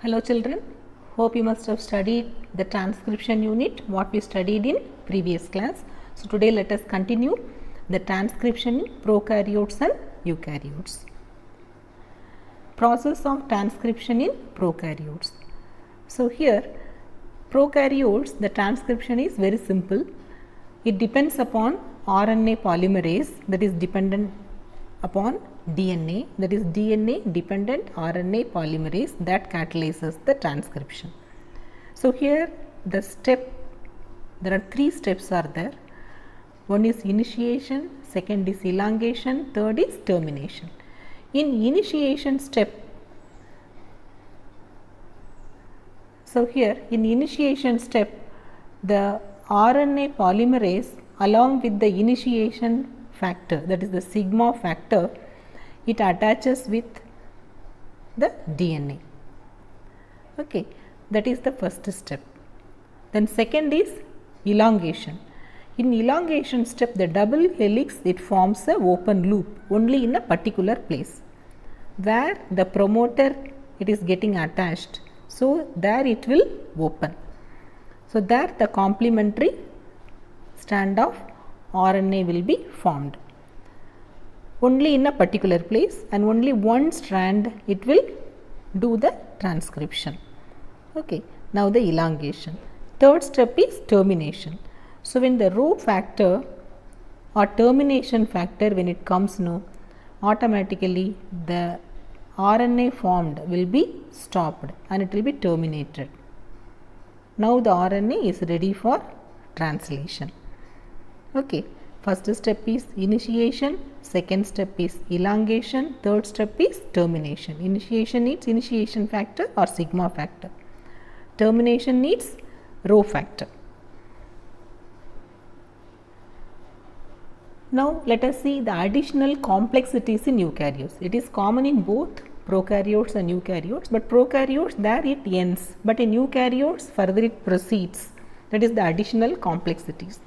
Hello children, hope you must have studied the transcription unit what we studied in previous class. So today let us continue the transcription in prokaryotes and eukaryotes. Process of transcription in prokaryotes. So here prokaryotes, the transcription is very simple. It depends upon RNA polymerase, that is dependent upon DNA, that is DNA dependent RNA polymerase that catalyzes the transcription. So here the step, there are three steps are there. One is initiation, second is elongation, third is termination. In initiation step, so here in initiation step, the RNA polymerase along with the initiation factor, that is the sigma factor, it attaches with the DNA. Okay, that is the first step. Then second is elongation. In elongation step, the double helix, it forms a open loop only in a particular place where the promoter it is getting attached. So there it will open. So there the complementary strand of RNA will be formed only in a particular place, and only one strand it will do the transcription. Okay, now the elongation. Third step is termination. So when the rho factor or termination factor, when it comes, automatically the RNA formed will be stopped and it will be terminated. Now the RNA is ready for translation. Okay, first step is initiation, second step is elongation, third step is termination. Initiation needs initiation factor or sigma factor. Termination needs rho factor. Now let us see the additional complexities in eukaryotes. It is common in both prokaryotes and eukaryotes, but prokaryotes there it ends, but in eukaryotes further it proceeds. That is the additional complexities.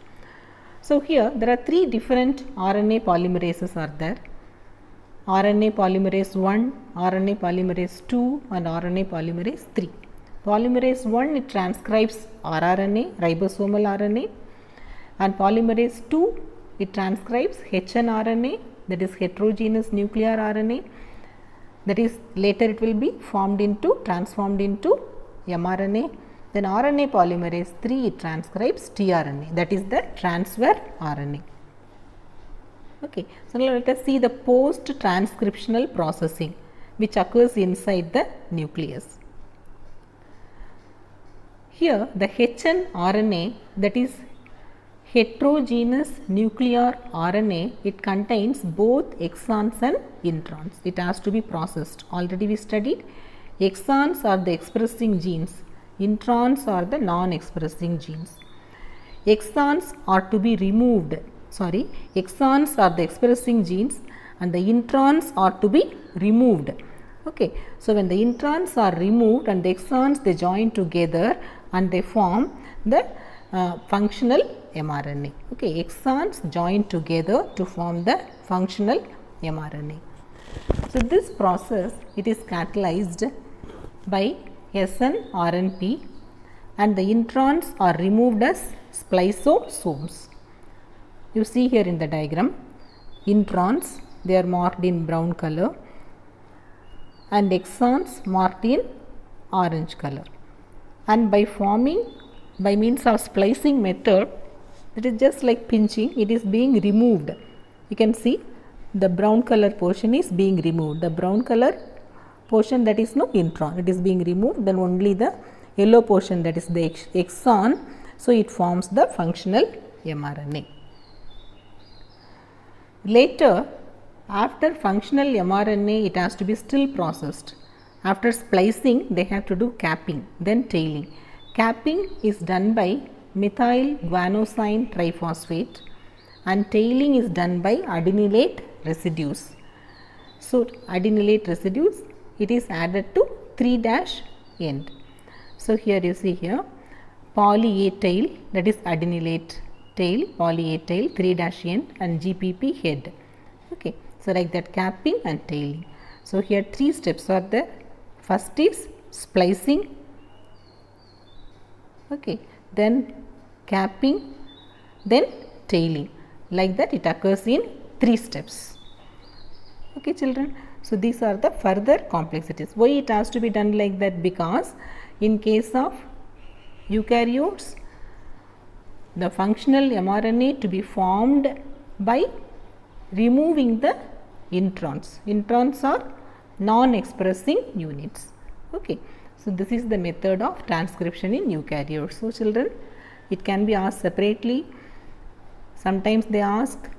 So here there are three different RNA polymerases are there. RNA polymerase 1, RNA polymerase 2 and RNA polymerase 3. Polymerase 1 it transcribes rRNA, ribosomal RNA, and polymerase 2 it transcribes hnRNA, that is heterogeneous nuclear RNA, that is later it will be transformed into mRNA. Then RNA polymerase 3 it transcribes tRNA, that is the transfer RNA. Okay, so now let us see the post transcriptional processing which occurs inside the nucleus. Here the hnRNA, that is heterogeneous nuclear RNA, it contains both exons and introns. It has to be processed. Already we studied exons are the expressing genes, introns are the non-expressing genes. Exons are to be removed. Exons are the expressing genes and the introns are to be removed. Okay, so when the introns are removed and the exons they join together and they form the functional mRNA. Okay, exons join together to form the functional mRNA. So this process it is catalyzed by snRNP and the introns are removed as spliceosomes. You see here in the diagram, introns they are marked in brown color and exons marked in orange color, and by means of splicing method, it is just like pinching, it is being removed. You can see the brown color portion is being removed. The brown color portion, that is no intron, it is being removed. Then only the yellow portion, that is the exon, so it forms the functional mRNA. Later, after functional mRNA, it has to be still processed. After splicing, they have to do capping, then tailing. Capping is done by methyl guanosine triphosphate and tailing is done by adenylate residues. So adenylate residues, it is added to 3' end. So here you see here poly A tail, that is adenylate tail, poly A tail, 3' end and GPP head. Okay, so like that capping and tailing. So here three steps are there. First is splicing, okay, then capping, then tailing. Like that it occurs in 3 steps. Okay children, so these are the further complexities. Why it has to be done like that? Because in case of eukaryotes, the functional mRNA to be formed by removing the introns. Introns are non-expressing units. Okay, so this is the method of transcription in eukaryotes. So children, it can be asked separately. Sometimes they ask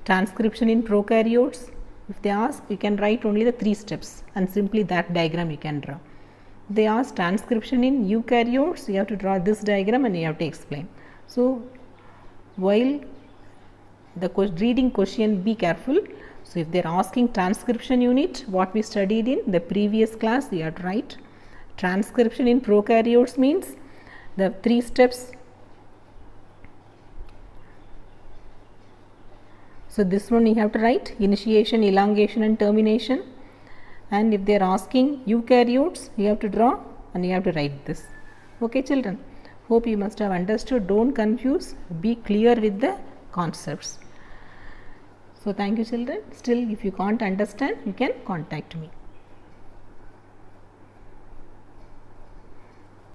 transcription in prokaryotes. If they ask, you can write only the 3 steps and simply that diagram you can draw. They ask transcription in eukaryotes, you have to draw this diagram and you have to explain. So while the reading question, be careful. So if they are asking transcription unit, what we studied in the previous class, you have to write transcription in prokaryotes means the 3 steps. So this one you have to write initiation, elongation and termination. And if they are asking eukaryotes, you have to draw and you have to write this. Okay children, hope you must have understood. Don't confuse, be clear with the concepts. So thank you children. Still if you can't understand, you can contact me.